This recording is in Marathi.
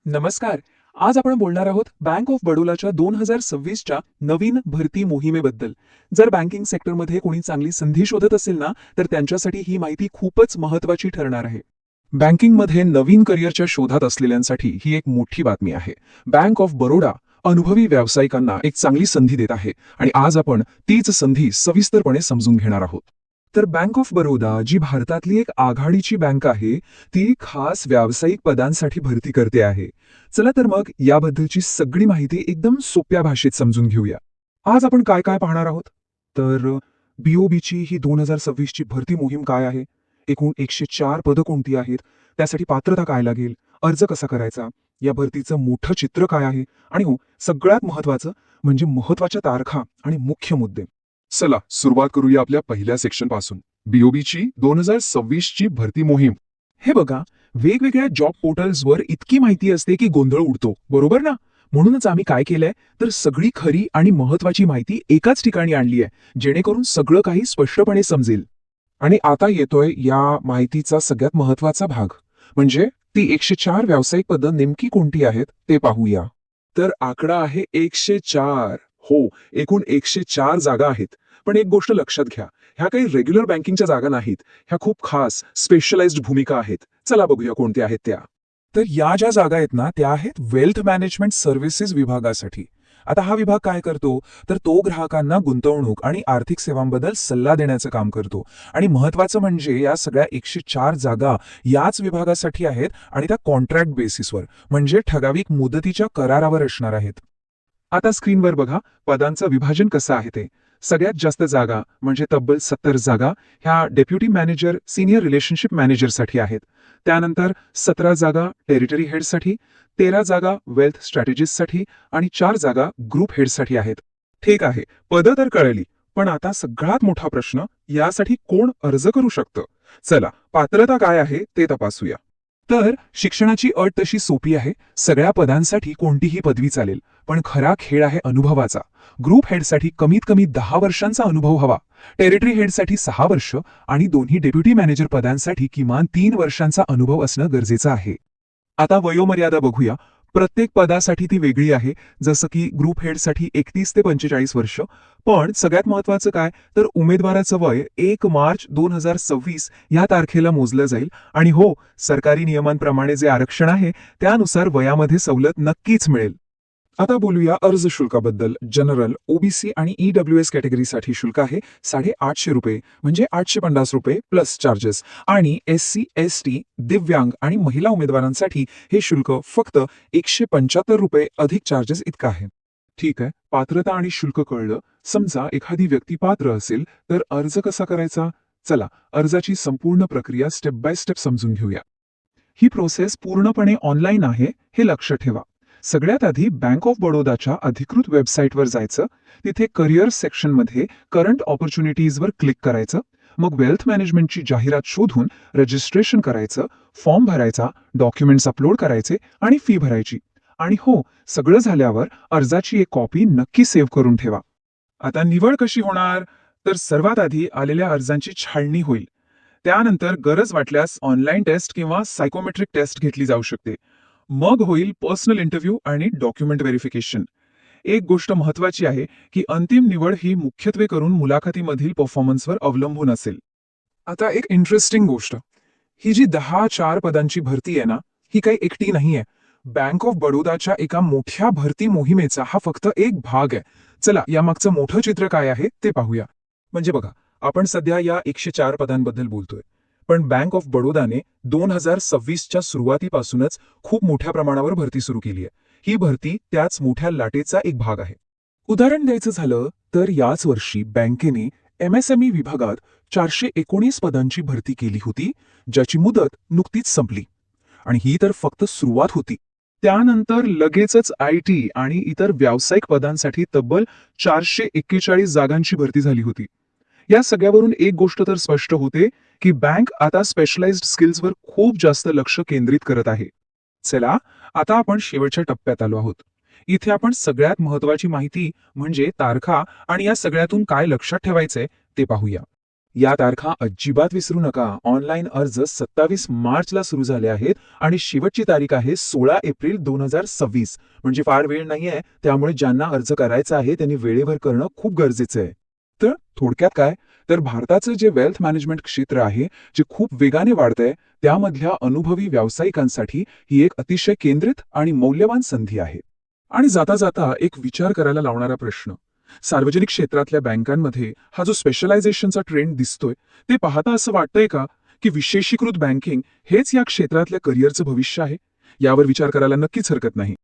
नमस्कार. आज आपण बोलणार आहोत बँक ऑफ बडोदाच्या 2026च्या नवीन भरती मोहिमेबद्दल. जर बँकिंग सेक्टरमध्ये कोणी चांगली संधी शोधत असेल ना, तर त्यांच्यासाठी ही माहिती खूपच महत्त्वाची ठरणार आहे. बँकिंगमध्ये नवीन करिअरच्या शोधात असलेल्यांसाठी ही एक मोठी बातमी आहे. बँक ऑफ बरोडा अनुभवी व्यावसायिकांना एक चांगली संधी देत आहे आणि आज आपण तीच संधी सविस्तरपणे समजून घेणार आहोत. तर बँक ऑफ बरोडा जी भारतातली एक आघाडीची बँक आहे, ती खास व्यावसायिक पदांसाठी भरती करते आहे. चला तर मग याबद्दलची सगळी माहिती एकदम सोप्या भाषेत समजून घेऊया. आज आपण काय काय पाहणार आहोत? तर बीओबीची ही 2026ची भरती मोहीम काय आहे, एकूण 104 पदं कोणती आहेत, त्यासाठी पात्रता काय लागेल, अर्ज कसा करायचा, या भरतीचं मोठं चित्र काय आहे आणि हो, सगळ्यात महत्त्वाचं म्हणजे महत्त्वाच्या तारखा आणि मुख्य मुद्दे. चला सुरुवात करूया आपल्या पहिल्या सेक्शन पासून, बीओबीची 2026ची भरती मोहीम. हे बघा, वेगवेगळ्या जॉब पोर्टल्सवर इतकी माहिती असते की गोंधळ उडतो, बरोबर ना? म्हणूनच आम्ही काय केलंय, तर सगळी खरी आणि महत्त्वाची माहिती एकाच ठिकाणी आणली आहे, जेणेकरून सगळं काही स्पष्टपणे समजेल. आणि आता येतोय या माहितीचा सगळ्यात महत्त्वाचा भाग, म्हणजे ती 104 व्यावसायिक पदं नेमकी कोणती आहेत ते पाहूया. तर आकडा आहे 104. हो, एकूण 104 जागा आहेत. पण एक गोष्ट लक्षात घ्या, ह्या काही रेग्युलर बँकिंगच्या जागा नाहीत. ह्या खूप खास स्पेशलाइज्ड भूमिका आहेत. चला बघूया कोणत्या आहेत त्या. तर या ज्या जागा आहेत ना, त्या आहेत वेल्थ मॅनेजमेंट सर्व्हिसेस विभागासाठी. आता हा विभाग काय करतो, तर तो ग्राहकांना गुंतवणूक आणि आर्थिक सेवांबद्दल सल्ला देण्याचं काम करतो. आणि महत्त्वाचं म्हणजे या सगळ्या 104 जागा याच विभागासाठी आहेत आणि त्या कॉन्ट्रॅक्ट बेसिसवर, म्हणजे ठराविक मुदतीच्या करारावर असणार आहेत. आता स्क्रीनवर बघा पदांचं विभाजन कसं आहे ते. सगळ्यात जास्त जागा म्हणजे तब्बल 70 जागा ह्या डेप्युटी मॅनेजर सिनियर रिलेशनशिप मॅनेजरसाठी आहेत. त्यानंतर 17 जागा टेरिटरी हेडसाठी, 13 जागा वेल्थ स्ट्रॅटेजिस्टसाठी आणि 4 जागा ग्रुप हेडसाठी आहेत. ठीक आहे, पदं तर कळली, पण आता सगळ्यात मोठा प्रश्न, यासाठी कोण अर्ज करू शकतं? चला, पात्रता काय आहे ते तपासूया. तर शिक्षणाची अट तशी सोपी आहे. सगळ्या पदांसाठी कोणतीही पदवी चालेल, पण खरा खेळ आहे अनुभवाचा. ग्रुप हेडसाठी कमीत कमी 10 वर्षांचा अनुभव हवा, टेरिटरी हेडसाठी 6 वर्ष आणि दोन्ही डेप्युटी मॅनेजर पदांसाठी किमान 3 वर्षांचा अनुभव असणं गरजेचं आहे. आता वयोमर्यादा बघूया. प्रत्येक पदासाठी ती वेगळी आहे. जसं की ग्रुप हेडसाठी 31 ते 45 वर्ष. पण सगळ्यात महत्त्वाचं काय, तर उमेदवाराचं वय 1 मार्च 2026 या तारखेला मोजलं जाईल. आणि हो, सरकारी नियमांप्रमाणे जे आरक्षण आहे त्यानुसार वयामध्ये सवलत नक्कीच मिळेल. आता बोलूया अर्ज शुल्काबद्दल. जनरल, ओबीसी आणि ईडब्ल्यूएस कॅटेगरीसाठी शुल्क आहे ₹850, म्हणजे ₹850 प्लस चार्जेस. आणि एससी, एसटी, दिव्यांग आणि महिला उमेदवारांसाठी हे शुल्क फक्त ₹175 अधिक चार्जेस इतकं आहे. ठीक आहे, पात्रता आणि शुल्क कळलं. समजा एखादी व्यक्ती पात्र असेल तर अर्ज कसा करायचा? चला, अर्जाची संपूर्ण प्रक्रिया स्टेप बाय स्टेप समजून घेऊया. ही प्रोसेस पूर्णपणे ऑनलाईन आहे, हे लक्ष ठेवा. सगळ्यात आधी बँक ऑफ बडोदाच्या अधिकृत वेबसाईटवर जायचं. तिथे करिअर सेक्शनमध्ये करंट ऑपॉर्च्युनिटीजवर क्लिक करायचं. मग वेल्थ मॅनेजमेंटची जाहिरात शोधून रजिस्ट्रेशन करायचं, फॉर्म भरायचा, डॉक्युमेंट्स अपलोड करायचे आणि फी भरायची. आणि हो, सगळं झाल्यावर अर्जाची एक कॉपी नक्की सेव्ह करून ठेवा. आता निवड कशी होणार? तर सर्वात आधी आलेल्या अर्जांची छाननी होईल. त्यानंतर गरज वाटल्यास ऑनलाईन टेस्ट किंवा सायकोमेट्रिक टेस्ट घेतली जाऊ शकते. मग होईल पर्सनल इंटरव्ह्यू आणि डॉक्युमेंट व्हेरिफिकेशन. एक गोष्ट महत्त्वाची आहे की अंतिम निवड ही मुख्यत्वे करून मुलाखतीमधील परफॉर्मन्सवर अवलंबून असेल. आता एक इंटरेस्टिंग गोष्ट, ही जी 10-4 पदांची भरती आहे ना, ही काही एकटी नाहीये. बँक ऑफ बडोदाच्या एका मोठ्या भरती मोहिमेचा हा फक्त एक भाग आहे. चला, यामागचं मोठं चित्र काय आहे ते पाहूया. म्हणजे बघा, आपण सध्या या 104 पदांबद्दल बोलतोय, पण बँक ऑफ बडोदाने 2026च्या सुरुवातीपासूनच खूप मोठ्या प्रमाणावर भरती सुरू केली आहे. ही भरती त्याच मोठ्या लाटेचा एक भाग आहे. उदाहरण द्यायचं झालं तर याच वर्षी बँकेने एमएसएमई विभागात 419 पदांची भरती केली होती, ज्याची मुदत नुकतीच संपली. आणि ही तर फक्त सुरुवात होती. त्यानंतर लगेचच आयटी आणि इतर व्यावसायिक पदांसाठी तब्बल 441 जागांची भरती झाली होती. या सगळ्यावरून एक गोष्ट तर स्पष्ट होते की बँक आता स्पेशलाइज्ड स्किल्सवर खूप जास्त लक्ष केंद्रित करत आहे. चला, आता आपण शेवटच्या टप्प्यात आलो आहोत. इथे आपण सगळ्यात महत्त्वाची माहिती म्हणजे तारखा आणि या सगळ्यातून काय लक्षात ठेवायचंय ते पाहूया. या तारखा अजिबात विसरू नका. ऑनलाईन अर्ज 27 मार्चला सुरू झाले आहेत आणि शेवटची तारीख आहे 16 एप्रिल 2026. म्हणजे फार वेळ नाहीये. त्यामुळे ज्यांना अर्ज करायचा आहे त्यांनी वेळेवर करणं खूप गरजेचं आहे. तर थोडक्यात काय, तर भारताचं जे वेल्थ मॅनेजमेंट क्षेत्र आहे, जे खूप वेगाने वाढतंय, त्यामधल्या अनुभवी व्यावसायिकांसाठी ही एक अतिशय केंद्रित आणि मौल्यवान संधी आहे. आणि जाता जाता एक विचार करायला लावणारा प्रश्न, सार्वजनिक क्षेत्रातल्या बँकांमध्ये हा जो स्पेशलायझेशनचा ट्रेंड दिसतोय, ते पाहता असं वाटतंय का की विशेषीकृत बँकिंग हेच या क्षेत्रातल्या करिअरचं भविष्य आहे? यावर विचार करायला नक्कीच हरकत नाही.